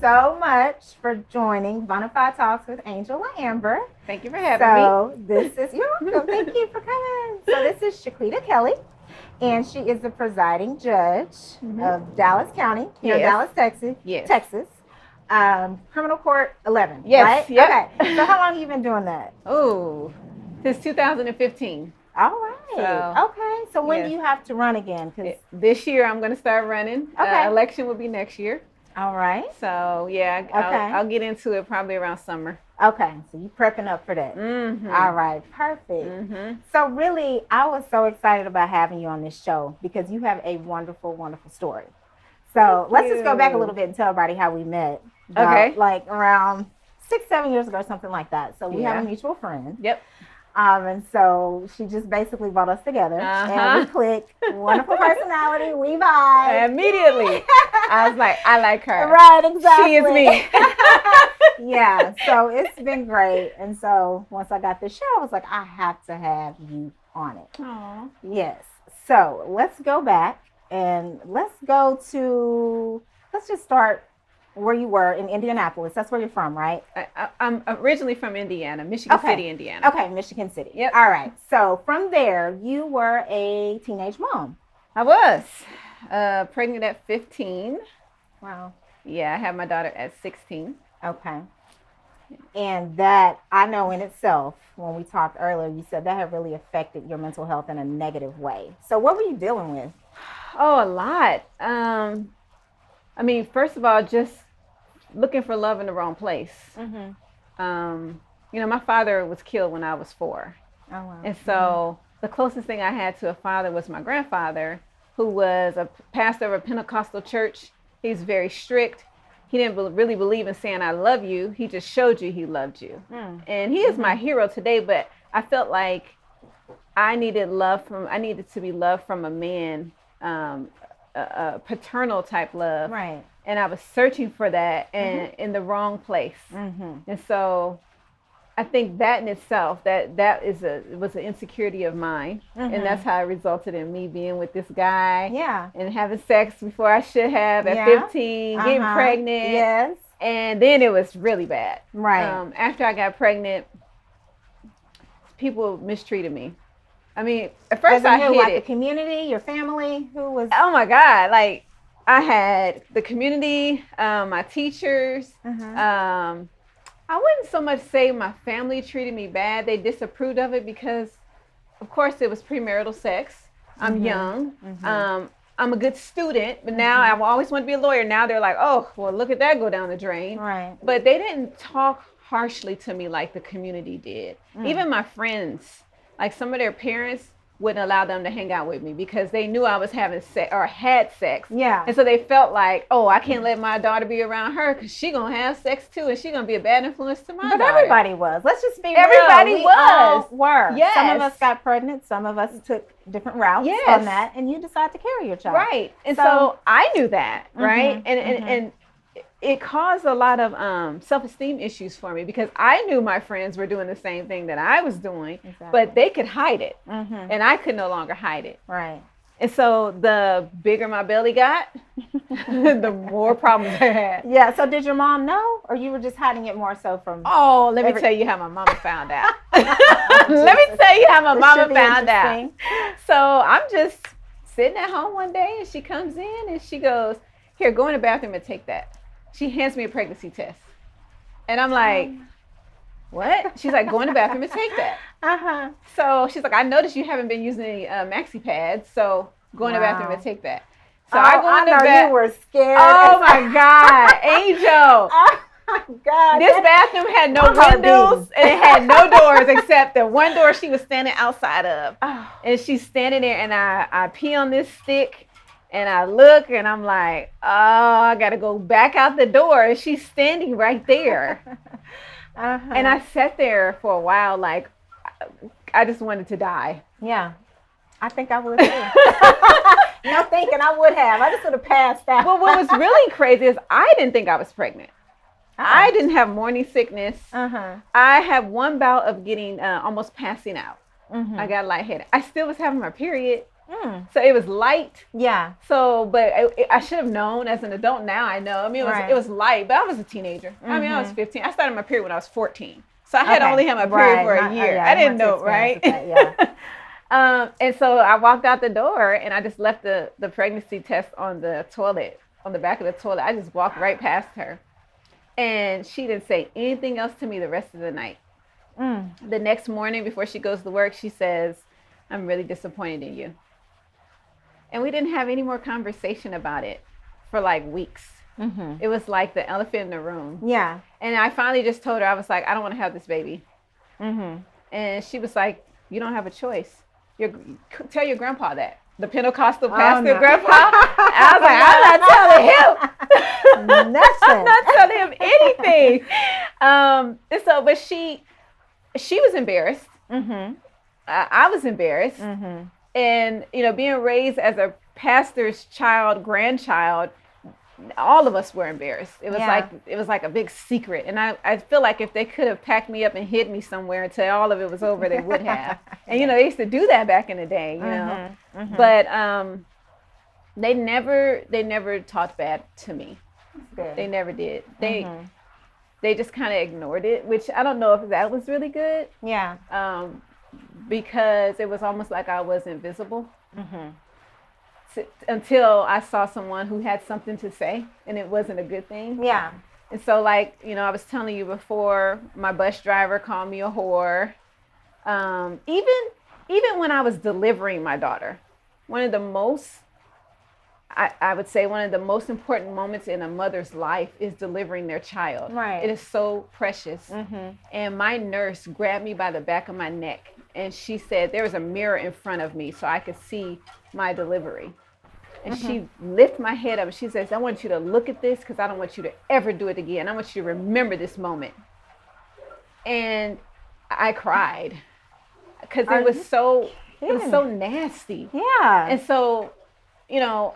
so much for joining Bonafide Talks with Angel LaAmber. Thank you for having me. So this is, you're welcome. Thank you for coming. So this is Shequitta Kelly, and she is the presiding judge of Dallas County, here in Dallas, Texas. Yes. Texas. Criminal Court 11. Yes. Right? Yep. Okay. So how long have you been doing that? Oh, since 2015. All right. Okay. So when do you have to run again? This year I'm going to start running. Okay. Election will be next year. All right. So I'll get into it probably around summer. Okay. So you're prepping up for that. Mm-hmm. All right. Perfect. Mm-hmm. So really, I was so excited about having you on this show because you have a wonderful, wonderful story. So let's just go back a little bit and tell everybody how we met. Okay. Like around 6-7 years ago, something like that. So we have a mutual friend. Yep. And so she just basically brought us together and we clicked. Wonderful personality. We vibe. Immediately. I was like, I like her. Right, exactly. She is me. Yeah. So it's been great. And so once I got the show, I was like, I have to have you on it. Aww. Yes. So let's go back and let's just start where you were in Indianapolis. That's where you're from, right? I'm originally from Indiana, Michigan City, Indiana. Okay, Michigan City. Yep. All right. So from there, you were a teenage mom. I was pregnant at 15. Wow. Yeah, I had my daughter at 16. Okay. And that, I know in itself, when we talked earlier, you said that had really affected your mental health in a negative way. So what were you dealing with? Oh, a lot. I mean, first of all, just looking for love in the wrong place. Mm-hmm. My father was killed when I was 4. Oh, wow. And so the closest thing I had to a father was my grandfather, who was a pastor of a Pentecostal church. He's very strict. He didn't really believe in saying, I love you. He just showed you he loved you. And he is my hero today, but I felt like I needed to be loved from a man, a paternal type love. Right. And I was searching for that and in the wrong place. Mm-hmm. And so I think that in itself, was an insecurity of mine. Mm-hmm. And that's how it resulted in me being with this guy. Yeah. And having sex before I should have at 15, getting pregnant. Yes. And then it was really bad. Right. After I got pregnant, people mistreated me. I mean, at first I hid like it. The community, your family, who was? Oh my God! Like I had the community, my teachers. I wouldn't so much say my family treated me bad. They disapproved of it because, of course, it was premarital sex. I'm young. I'm a good student, but now I always want to be a lawyer. Now they're like, oh, well, look at that go down the drain. Right. But they didn't talk harshly to me like the community did. Even my friends. Like some of their parents wouldn't allow them to hang out with me because they knew I was having sex or had sex. Yeah. And so they felt like, oh, I can't let my daughter be around her because she's going to have sex too and she's going to be a bad influence to my daughter. But everybody was. Let's just be real. Everybody We was. all were. Yes. Some of us got pregnant. Some of us took different routes on that. And you decided to carry your child. Right. And so I knew that. Right. And it caused a lot of self-esteem issues for me because I knew my friends were doing the same thing that I was doing, but they could hide it, and I could no longer hide it. Right. And so the bigger my belly got, the more problems I had. Yeah. So did your mom know, or you were just hiding it more so from? Oh, let me tell you how my mama found out. Let me tell you how my mama found out. So I'm just sitting at home one day, and she comes in, and she goes, "Here, go in the bathroom and take that." She hands me a pregnancy test. And I'm like, what? She's like, go in the bathroom and take that. So she's like, I noticed you haven't been using any maxi pads, so go in the bathroom and take that. So I go in the bathroom. You were scared. Oh my God, Angel. Oh my God. This bathroom had no windows and it had no doors except the one door she was standing outside of. And she's standing there and I pee on this stick. And I look and I'm like, oh, I got to go back out the door. And she's standing right there. And I sat there for a while, like, I just wanted to die. Yeah. I think I would too. No thinking I would have. I just would have passed out. Well, what was really crazy is I didn't think I was pregnant. I didn't have morning sickness. I had one bout of getting almost passing out. I got lightheaded. I still was having my period. So it was light. Yeah. So, but I should have known as an adult. Now I know. I mean, it was light, but I was a teenager. I mean, I was 15. I started my period when I was 14. So I had only had my period for a year. I didn't know, right? And so I walked out the door and I just left the pregnancy test on the toilet, on the back of the toilet. I just walked right past her. And she didn't say anything else to me the rest of the night. The next morning before she goes to work, she says, I'm really disappointed in you. And we didn't have any more conversation about it for like weeks. It was like the elephant in the room. Yeah. And I finally just told her, I was like, I don't want to have this baby. And she was like, you don't have a choice. Tell your grandpa that. The Pentecostal pastor grandpa. I was like, I'm not telling him. Nothing. I'm not telling him anything. And so, but she was embarrassed. I was embarrassed. And, you know, being raised as a pastor's grandchild, all of us were embarrassed. It was like a big secret. And I feel like if they could have packed me up and hid me somewhere until all of it was over, they would have. And, you know, they used to do that back in the day, you know. But they never talked bad to me. They never did. They just kind of ignored it, which I don't know if that was really good. Yeah. Because it was almost like I was invisible. Until I saw someone who had something to say, and it wasn't a good thing. Yeah. And so, like, you know, I was telling you before, my bus driver called me a whore. Even when I was delivering my daughter, one of the most, I would say one of the most important moments in a mother's life is delivering their child. Right. It is so precious. And my nurse grabbed me by the back of my neck, and she said there was a mirror in front of me so I could see my delivery. And she lifted my head up and she says, I want you to look at this because I don't want you to ever do it again. I want you to remember this moment. And I cried because it was so nasty. Yeah. And so, you know,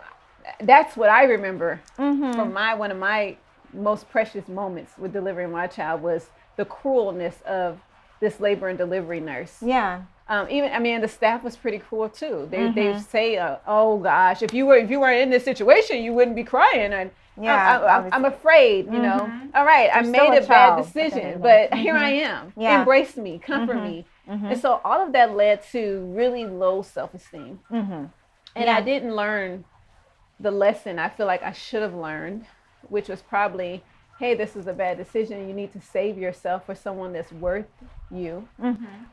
that's what I remember from one of my most precious moments with delivering my child was the cruelness of this labor and delivery nurse. Yeah. The staff was pretty cool too. They say, "Oh gosh, if you were in this situation, you wouldn't be crying." And I'm afraid, you know. All right, I made a bad decision, but here I am. Yeah. Embrace me, comfort me, and so all of that led to really low self-esteem. And I didn't learn the lesson I feel like I should have learned, which was probably, hey, this is a bad decision. You need to save yourself for someone that's worth you.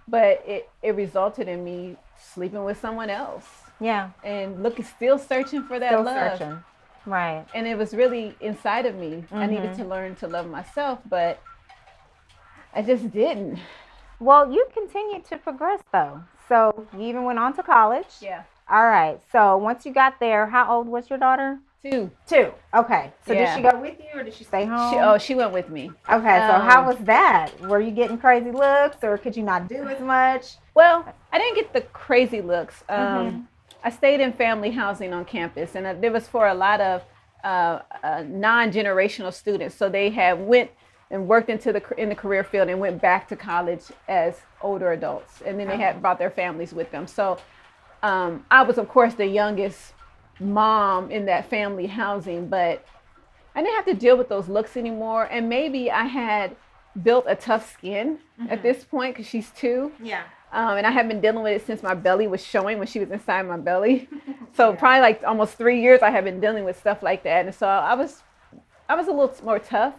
But it resulted in me sleeping with someone else. Yeah. And still searching for that love. Right. And it was really inside of me. I needed to learn to love myself, but I just didn't. Well, you continued to progress though. So you even went on to college. Yeah. All right. So once you got there, how old was your daughter? 2. Okay. So did she go with you or did she stay home? She went with me. Okay. So how was that? Were you getting crazy looks or could you not do as much? Well, I didn't get the crazy looks. I stayed in family housing on campus, and it was for a lot of non-generational students. So they went and worked in the career field and went back to college as older adults, and then they had brought their families with them. So I was, of course, the youngest mom in that family housing, but I didn't have to deal with those looks anymore. And maybe I had built a tough skin at this point because she's 2. Yeah. And I had been dealing with it since my belly was showing when she was inside my belly. So probably like almost 3 years I had been dealing with stuff like that. And so I was a little more tough,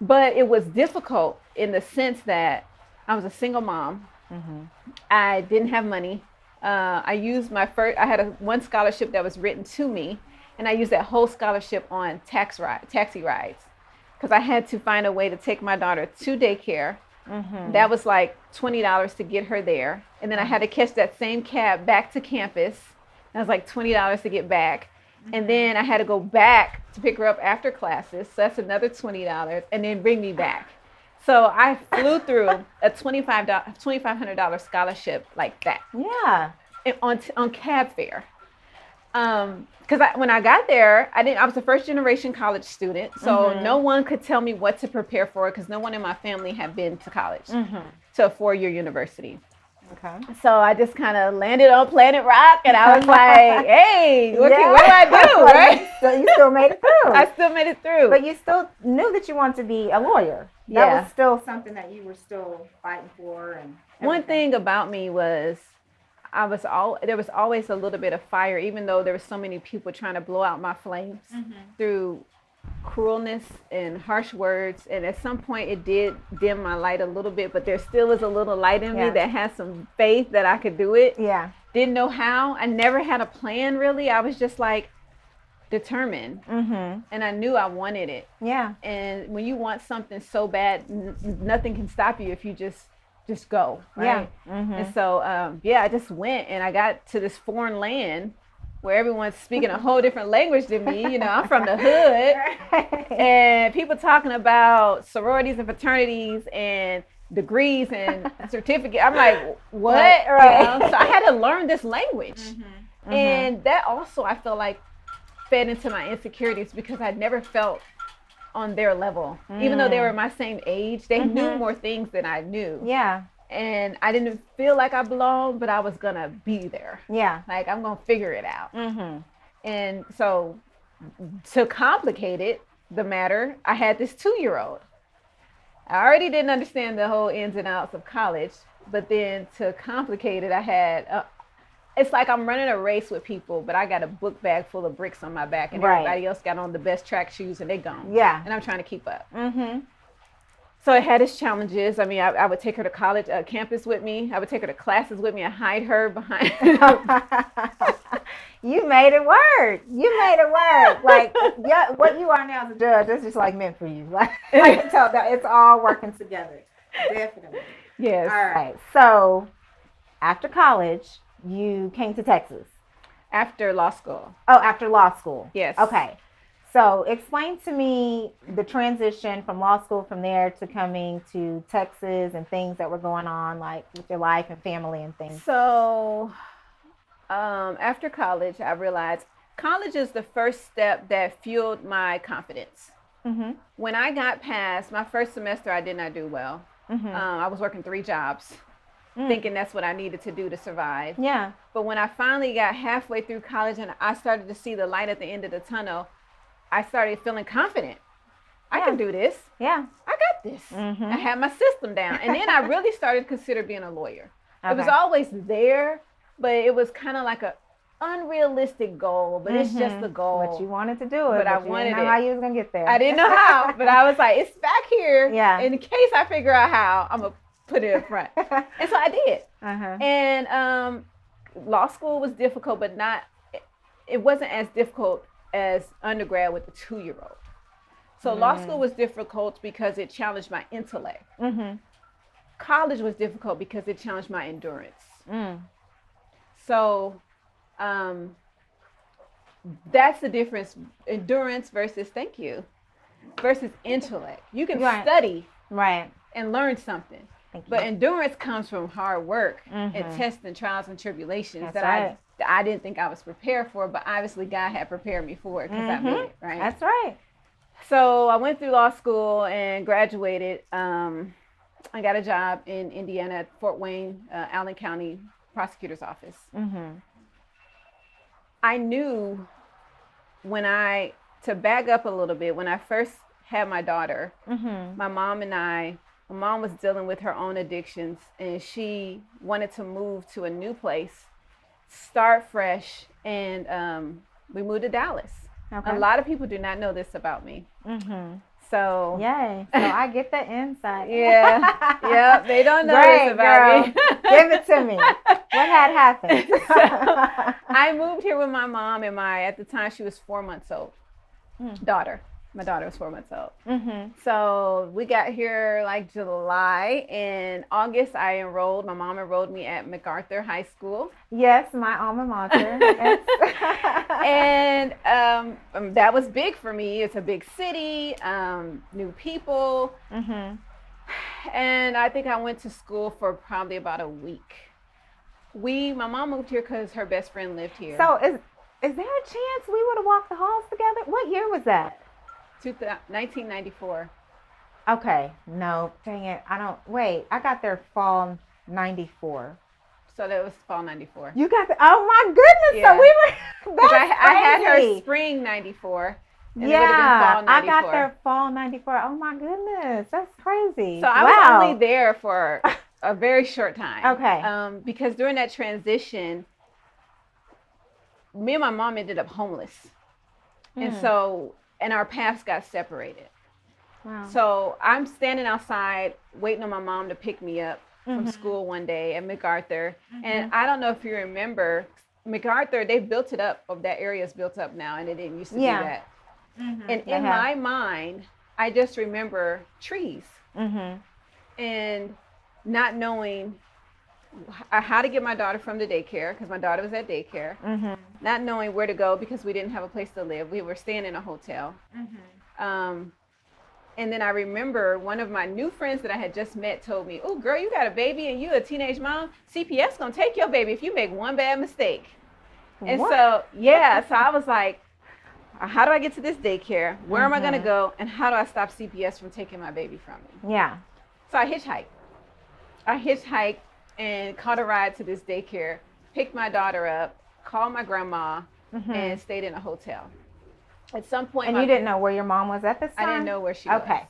but it was difficult in the sense that I was a single mom. I didn't have money. I had one scholarship that was written to me, and I used that whole scholarship on taxi rides because I had to find a way to take my daughter to daycare. That was like $20 to get her there. And then I had to catch that same cab back to campus. That was like $20 to get back. And then I had to go back to pick her up after classes. So that's another $20 and then bring me back. So I flew through a $2,500 scholarship like that. Yeah. On cab fare. Because when I got there, I was a first generation college student. So no one could tell me what to prepare for because no one in my family had been to college, to a 4-year university. Okay. So I just kind of landed on Planet Rock, and I was like, hey, what do I do, right? You still made it through. I still made it through. But you still knew that you wanted to be a lawyer. That was still something that you were still fighting for. And one thing about me was there was always a little bit of fire, even though there were so many people trying to blow out my flames through cruelness and harsh words. And at some point it did dim my light a little bit, but there still is a little light in me that has some faith that I could do it. Yeah. Didn't know how. I never had a plan, really. I was just like determined. And I knew I wanted it. Yeah. And when you want something so bad, nothing can stop you if you just go, right? Yeah. And so I just went, and I got to this foreign land where everyone's speaking a whole different language than me. You know, I'm from the hood, and people talking about sororities and fraternities and degrees and certificates. I'm like, what? Right. So I had to learn this language. And that also, I feel like, fed into my insecurities, because I never felt on their level. Even though they were my same age, they knew more things than I knew. Yeah. And I didn't feel like I belonged, but I was gonna be there. Yeah. Like, I'm gonna figure it out. And so, to complicate it, the matter, I had this 2-year-old. I already didn't understand the whole ins and outs of college, but then to complicate it, I had it's like I'm running a race with people, but I got a book bag full of bricks on my back, and everybody else got on the best track shoes, and they gone. Yeah. And I'm trying to keep up. So it had its challenges. I mean, I would take her to college campus with me. I would take her to classes with me and hide her behind. You made it work. You made it work. Like, yeah, what you are now as a judge, that's just like meant for you. Like, I can tell that it's all working together. Definitely. Yes. All right. So after college, you came to Texas. After law school. Oh, after law school. Yes. Okay. So explain to me the transition from law school from there to coming to Texas and things that were going on, like with your life and family and things. So after college, I realized college is the first step that fueled my confidence. When I got past my first semester, I did not do well. I was working 3 jobs, thinking that's what I needed to do to survive. Yeah. But when I finally got halfway through college and I started to see the light at the end of the tunnel, I started feeling confident. I can do this. Yeah. I got this. I had my system down. And then I really started to consider being a lawyer. It was always there, but it was kind of like a unrealistic goal, but it's just a goal. But you wanted to do it, but I wanted didn't know how you was going to get there. I didn't know how, but I was like, it's back here. Yeah. In case I figure out how, I'm going to put it in front. And so I did. And law school was difficult, but it wasn't as difficult as undergrad with the 2-year-old. So law school was difficult because it challenged my intellect. College was difficult because it challenged my endurance. So that's the difference. Endurance versus versus intellect. You can study and learn something. But endurance comes from hard work and tests and trials and tribulations I didn't think I was prepared for, but obviously God had prepared me for it because I made it, right? That's right. So I went through law school and graduated. I got a job in Indiana at Fort Wayne, Allen County Prosecutor's Office. I knew to back up a little bit, when I first had my daughter, my mom was dealing with her own addictions, and she wanted to move to a new place, start fresh, and we moved to Dallas. A lot of people do not know this about me. So yay! So I get the insight. Yeah, they don't know this about me. Give it to me. What had happened? So, I moved here with my mom and at the time she was 4 months old, daughter. My daughter was 4 months old. So we got here like July. In August, my mom enrolled me at MacArthur High School. Yes, my alma mater. And that was big for me. It's a big city, new people. And I think I went to school for probably about a week. My mom moved here because her best friend lived here. So is there a chance we would have walked the halls together? What year was that? 1994. Okay. No, dang it. I got there fall 94. So that was fall 94. You got the, oh my goodness. Yeah. So we were, that's I had her crazy. spring 94. And Yeah, it would have been fall 94. I got there fall 94. Oh my goodness. That's crazy. So I was only there for a very short time. Okay. Because during that transition, me and my mom ended up homeless. And so, and our paths got separated. Wow. So I'm standing outside waiting on my mom to pick me up from school one day at MacArthur. And I don't know if you remember, MacArthur, they built it up, that area is built up now, and it didn't used to be that. And in my mind, I just remember trees and not knowing how to get my daughter from the daycare, because my daughter was at daycare, not knowing where to go because we didn't have a place to live. We were staying in a hotel. And then I remember one of my new friends that I had just met told me, oh, girl, you got a baby and you a teenage mom. CPS going to take your baby if you make one bad mistake. And so I was like, how do I get to this daycare? Where am I going to go? And how do I stop CPS from taking my baby from me? Yeah. So I hitchhiked and caught a ride to this daycare, picked my daughter up, called my grandma, and stayed in a hotel. At some point, and you didn't know where your mom was at this time? I didn't know where she was. Okay.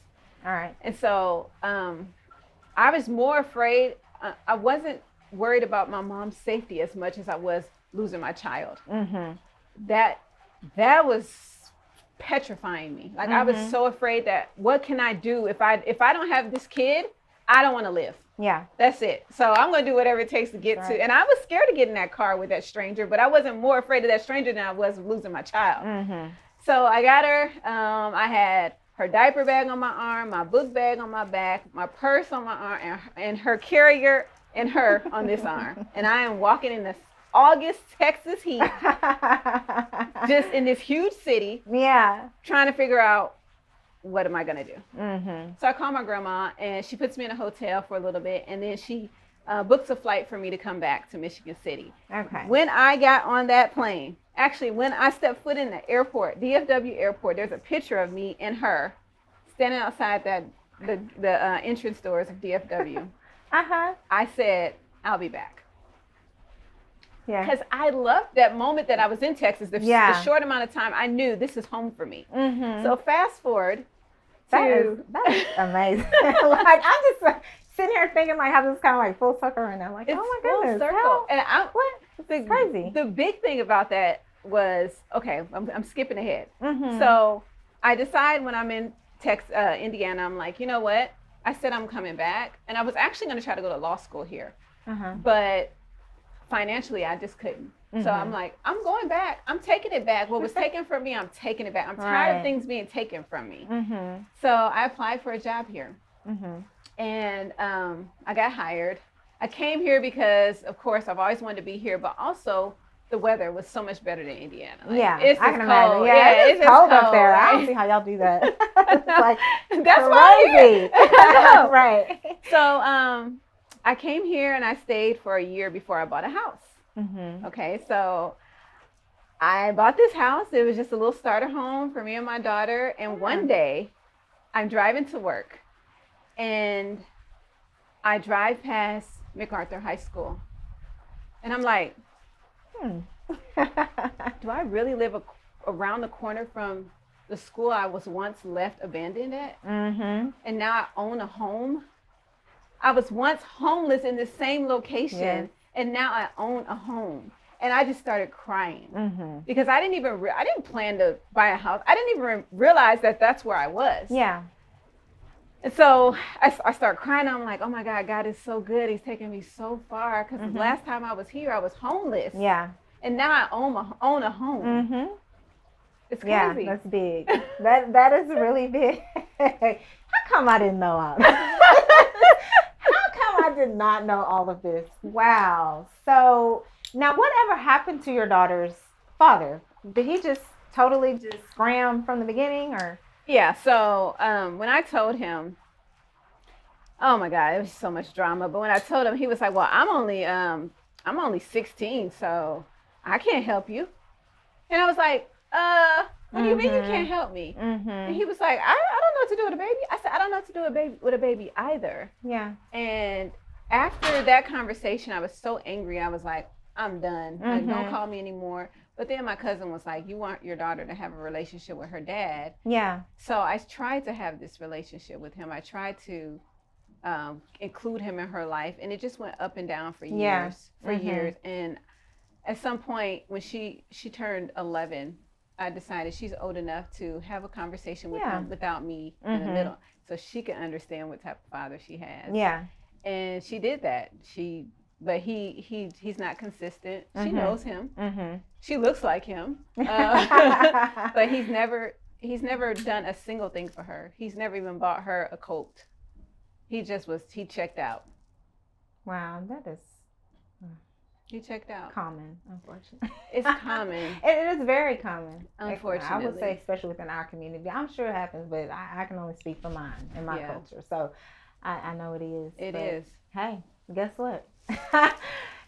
All right. And so I was more afraid. I wasn't worried about my mom's safety as much as I was losing my child. That was petrifying me. Like I was so afraid that what can I do if I don't have this kid? I don't want to live. Yeah. That's it. So I'm going to do whatever it takes to get to. And I was scared to get in that car with that stranger, but I wasn't more afraid of that stranger than I was of losing my child. So I got her. I had her diaper bag on my arm, my book bag on my back, my purse on my arm, and her carrier and her on this arm. And I am walking in this August Texas heat, just in this huge city. Yeah. Trying to figure out, what am I going to do? So I call my grandma, and she puts me in a hotel for a little bit, and then she books a flight for me to come back to Michigan City. Okay. When I got on that plane, actually, when I stepped foot in the airport, DFW airport, there's a picture of me and her standing outside the entrance doors of DFW. I said, I'll be back. Yeah. Because I loved that moment that I was in Texas. The short amount of time, I knew this is home for me. So fast forward. That is amazing. Like I'm just sitting here thinking like how this is kind of like full circle right now. Like, it's oh my goodness, circle. And it's crazy. The big thing about that was, okay, I'm skipping ahead. So I decide when I'm in Indiana, I'm like, you know what? I said I'm coming back, and I was actually going to try to go to law school here, but financially I just couldn't. So I'm like, I'm going back. I'm taking it back. What was taken from me, I'm taking it back. I'm tired of things being taken from me. So I applied for a job here. And I got hired. I came here because, of course, I've always wanted to be here, but also the weather was so much better than Indiana. Like, it's I can imagine. Yeah, it's cold up there. Right? I don't see how y'all do that. It's like that's crazy. Right. So I came here and I stayed for a year before I bought a house. Okay, so I bought this house. It was just a little starter home for me and my daughter. And one day I'm driving to work and I drive past MacArthur High School. And I'm like, do I really live around the corner from the school I was once left abandoned at? And now I own a home. I was once homeless in the same location, and now I own a home. And I just started crying because I didn't plan to buy a house. I didn't even realize that that's where I was. Yeah. And so I start crying. I'm like, oh my God, God is so good. He's taking me so far. Because the last time I was here, I was homeless. Yeah. And now I own a home. It's crazy. Yeah, that's big. that is really big. How come I didn't know all this? How come I did not know all of this? Wow. So now whatever happened to your daughter's father? Did he just totally scram from the beginning or? Yeah, so when I told him, oh my God, it was so much drama. But when I told him, he was like, well, I'm only 16, so I can't help you. And I was like, what do you mean you can't help me? And he was like, I don't know what to do with a baby. I said, I don't know what to do with a baby either. Yeah. And after that conversation, I was so angry. I was like, I'm done. Like, don't call me anymore. But then my cousin was like, you want your daughter to have a relationship with her dad. Yeah. So I tried to have this relationship with him. I tried to include him in her life. And it just went up and down for years, years. And at some point when she turned 11, I decided she's old enough to have a conversation with him without me in the middle, so she can understand what type of father she has. Yeah. And she did that. But he's not consistent. She knows him. She looks like him. But he's never done a single thing for her. He's never even bought her a coat. He checked out. Wow, that is. He checked out. Common, unfortunately. It's common. It is very common. Unfortunately. I would say, especially within our community. I'm sure it happens, but I can only speak for mine and my culture. So I know it is. It is. Hey, guess what?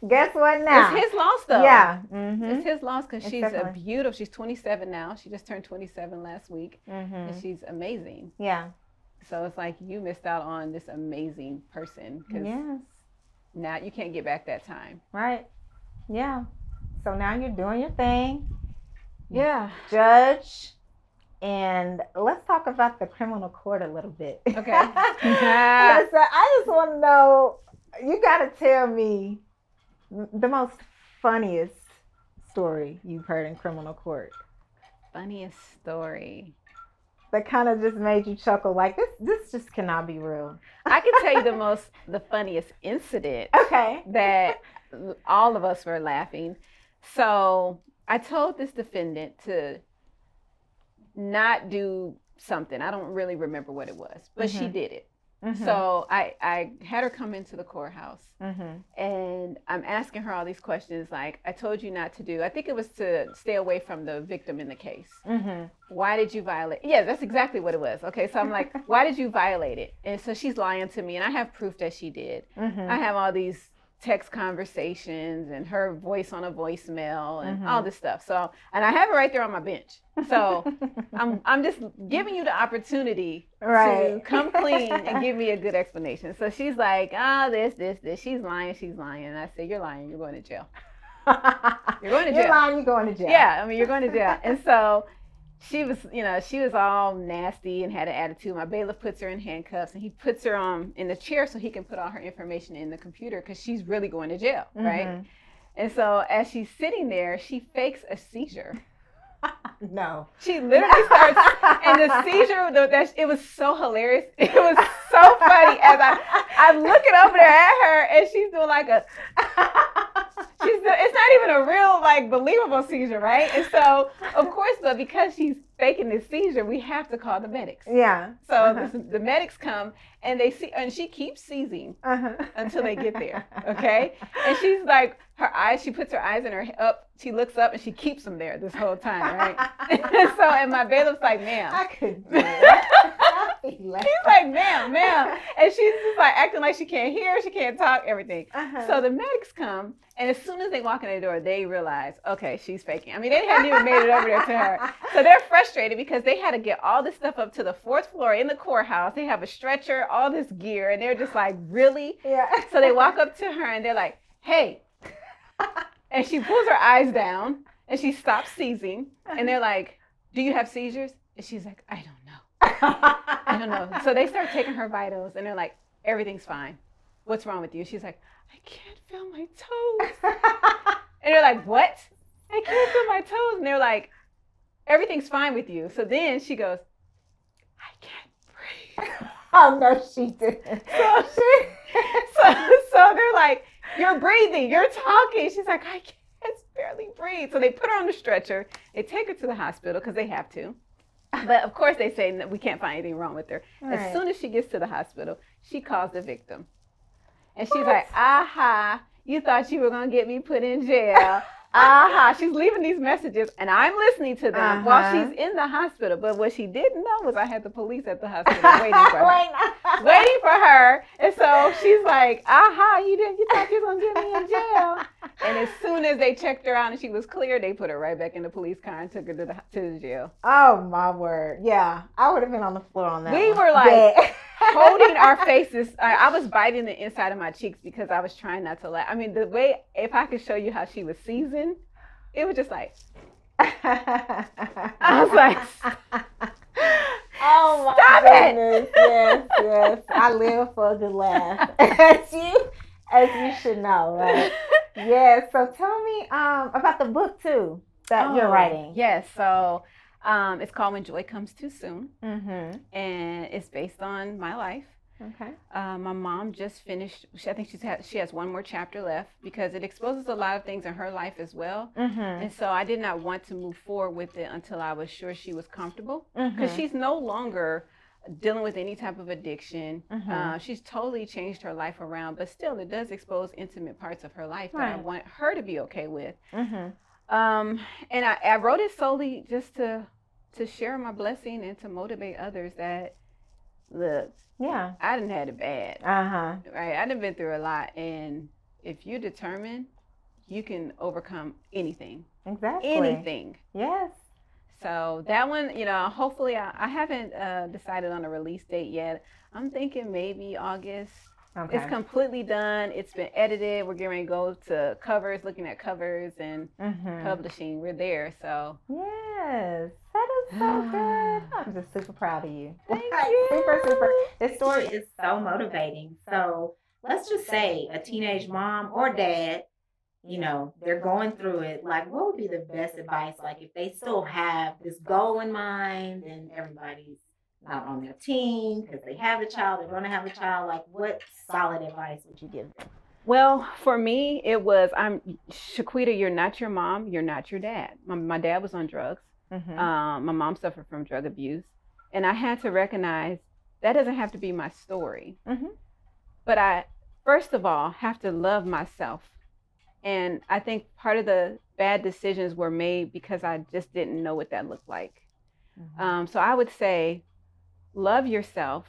Guess what now? It's his loss, though. Yeah. It's his loss because she's she's 27 now. She just turned 27 last week. And she's amazing. Yeah. So it's like you missed out on this amazing person. Yes. Now you can't get back that time. Right. Yeah. So now you're doing your thing. Yeah. Judge. And let's talk about the criminal court a little bit. Okay. So I just want to know, you got to tell me the most funniest story you've heard in criminal court. Funniest story. That kind of just made you chuckle, like this just cannot be real. I can tell you the funniest incident. Okay. That all of us were laughing. So I told this defendant to not do something. I don't really remember what it was, but she did it. So I had her come into the courthouse and I'm asking her all these questions like, I told you not to do. I think it was to stay away from the victim in the case. Why did you violate? Yeah, that's exactly what it was. Okay, so I'm like, why did you violate it? And so she's lying to me and I have proof that she did. I have all these text conversations and her voice on a voicemail and all this stuff. So, and I have it right there on my bench. So I'm just giving you the opportunity to come clean and give me a good explanation. So she's like, this. She's lying. And I said, you're lying. You're going to jail. You're going to jail. You're lying. You're going to jail. Yeah. I mean, you're going to jail. And so she was all nasty and had an attitude. My bailiff puts her in handcuffs and he puts her in the chair so he can put all her information in the computer because she's really going to jail, right? And so as she's sitting there, she fakes a seizure. No. She literally starts, and the seizure, it was so hilarious. It was so funny as I'm looking over there at her and she's doing like it's not even a real, like, believable seizure, right? And so, of course, but because she's faking this seizure, we have to call the medics. Yeah. So the medics come and they see, and she keeps seizing until they get there. Okay. And she's like, she puts her eyes in she looks up and she keeps them there this whole time, right? And my bailiff's like, ma'am. I couldn't do it. He's like, ma'am. And she's just like acting like she can't hear, she can't talk, everything. So the medics come, and as soon as they walk in the door, they realize, okay, she's faking. I mean, they hadn't even made it over there to her. So they're frustrated because they had to get all this stuff up to the 4th floor in the courthouse. They have a stretcher, all this gear, and they're just like, really? Yeah. So they walk up to her and they're like, hey. And she pulls her eyes down and she stops seizing. And they're like, do you have seizures? And she's like, I don't know. I don't know. So they start taking her vitals and they're like, everything's fine. What's wrong with you? She's like, I can't feel my toes. And they're like, what? I can't feel my toes. And they're like, everything's fine with you. So then she goes, I can't breathe. Oh, no, she didn't. So they're like, you're breathing, you're talking. She's like, I can't barely breathe. So they put her on the stretcher. They take her to the hospital because they have to. But of course they say that we can't find anything wrong with her. Right. As soon as she gets to the hospital, she calls the victim. And she's like, aha, you thought you were going to get me put in jail. Aha. She's leaving these messages and I'm listening to them while she's in the hospital. But what she didn't know was I had the police at the hospital waiting for her. And so she's like, aha, you thought you were going to get me in jail. And as soon as they checked her out and she was clear, they put her right back in the police car and took her to the jail. Oh, my word. Yeah. I would have been on the floor on that We one. were like, holding our faces. I was biting the inside of my cheeks because I was trying not to laugh. I mean, the way, if I could show you how she was seasoned, it was just like, I was like, oh my stop goodness. it. Yes. I live for a good laugh. as you should know, right? Yes. So tell me about the book too that you're writing. Yes. So it's called When Joy Comes Too Soon. Mm-hmm. And it's based on my life. Okay. My mom just finished. I think she has one more chapter left because it exposes a lot of things in her life as well. Mm-hmm. And so I did not want to move forward with it until I was sure she was comfortable, because Mm-hmm. she's no longer dealing with any type of addiction. Mm-hmm. She's totally changed her life around, but still it does expose intimate parts of her life that I Right. want her to be okay with. Mm-hmm. And I wrote it solely just to share my blessing and to motivate others that, look, Yeah. I done had it bad, Uh-huh. right? I done been through a lot, and if you're determined, you can overcome anything. Exactly. Anything. Yes. So that one, hopefully I haven't decided on a release date yet. I'm thinking maybe August. Okay. It's completely done. It's been edited. We're getting ready to go to covers, looking at covers and Mm-hmm. publishing. We're there. So Yes. That is so good. I'm just super proud of you. Thank Like, you. Super. This story is so motivating. So let's just say a teenage mom or dad, they're going through it. Like, what would be the best advice? Like, if they still have this goal in mind and everybody's not on their team because they have a child, they're going to have a child, like, what solid advice would you give them? well, for me, it was, Shequitta, you're not your mom. You're not your dad. My dad was on drugs. Mm-hmm. My mom suffered from drug abuse. And I had to recognize that doesn't have to be my story. Mm-hmm. But I, first of all, have to love myself. And I think part of the bad decisions were made because I just didn't know what that looked like. Mm-hmm. So I would say, love yourself.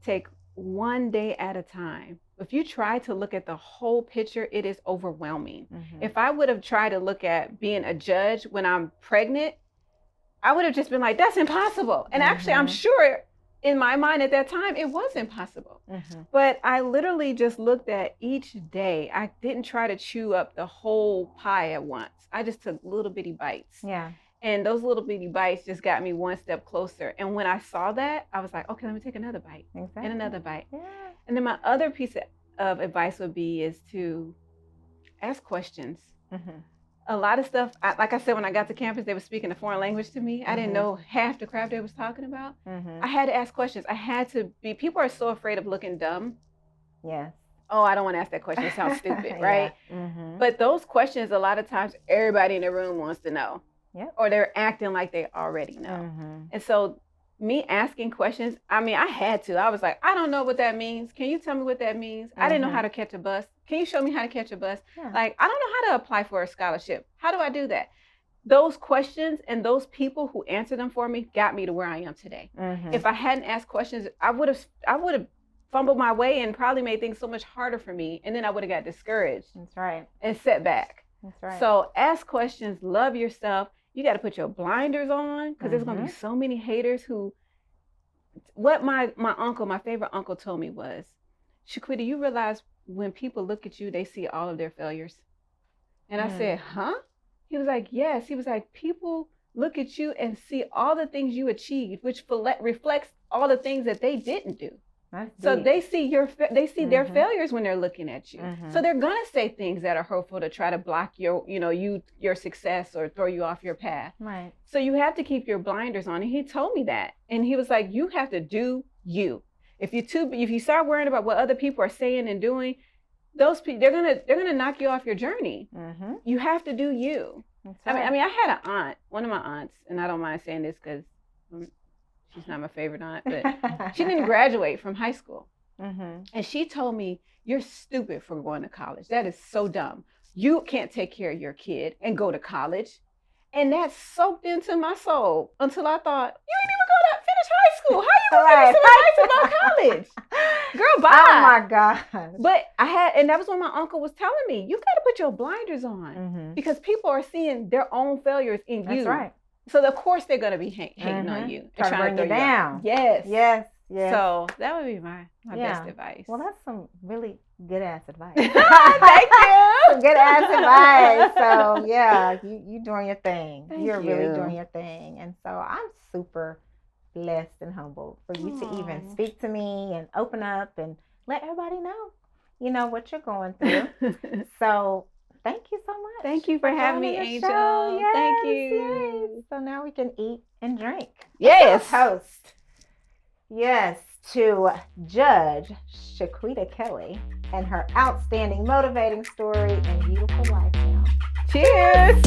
Take one day at a time. If you try to look at the whole picture, it is overwhelming. Mm-hmm. If I would have tried to look at being a judge when I'm pregnant, I would have just been like, that's impossible. And actually, I'm sure in my mind at that time, it was impossible. Mm-hmm. But I literally just looked at each day. I didn't try to chew up the whole pie at once. I just took little bitty bites. Yeah. And those little bitty bites just got me one step closer. And when I saw that, I was like, okay, let me take another bite Exactly. and another bite. Yeah. And then my other piece of advice would be is to ask questions. Mm-hmm. A lot of stuff, like I said, when I got to campus, they were speaking a foreign language to me. I didn't know half the crap they was talking about. Mm-hmm. I had to ask questions. I had to be, people are so afraid of looking dumb. Yes. Oh, I don't want to ask that question. It sounds stupid, right? Yeah. Mm-hmm. But those questions, a lot of times, everybody in the room wants to know. Yep. Or they're acting like they already know. Mm-hmm. And so me asking questions, I had to. I was like, I don't know what that means. Can you tell me what that means? I didn't know how to catch a bus. Can you show me how to catch a bus? Yeah. Like, I don't know how to apply for a scholarship. How do I do that? Those questions and those people who answered them for me got me to where I am today. Mm-hmm. If I hadn't asked questions, I would have fumbled my way and probably made things so much harder for me. And then I would have got discouraged. That's right. And set back. That's right. So ask questions, love yourself. You got to put your blinders on because there's going to be so many haters who, what my favorite uncle told me was, Shequitta, you realize when people look at you, they see all of their failures. And I said, huh? He was like, yes. He was like, people look at you and see all the things you achieved, which reflects all the things that they didn't do. That's So deep. they see their failures when they're looking at you. Mhm. So they're gonna say things that are hurtful to try to block your success or throw you off your path. Right. So you have to keep your blinders on. And he told me that. And he was like, you have to do you. If you start worrying about what other people are saying and doing, those people they're gonna knock you off your journey. Mm-hmm. You have to do you. That's I right. mean, I had an aunt, one of my aunts, and I don't mind saying this because she's not my favorite aunt, but she didn't graduate from high school. Mm-hmm. And she told me, you're stupid for going to college. That is so dumb. You can't take care of your kid and go to college. And that soaked into my soul until I thought, you didn't even go to finish high school. How you going to give me some advice about college? Girl, bye. Oh my God. But and that was when my uncle was telling me, you got to put your blinders on Mm-hmm. because people are seeing their own failures in you. That's right. So of course they're going to be hating on you. And Trying to bring throw you up. down. Yes. Yes. Yes. So that would be my Yeah. best advice. Well, that's some really good ass advice. Thank you. Some good ass advice. So yeah, you doing your thing. Thank You're really you. doing your thing. And so I'm super blessed and humbled for you to even Aw. speak to me and open up and let everybody know, what you're going through. So thank you so much. Thank you for having me, joining the Angel. show. Thank Yes, you. yes. So now we can eat and drink. Yes. Toast. Yes, to Judge Shequitta Kelly and her outstanding, motivating story and beautiful life now. Cheers.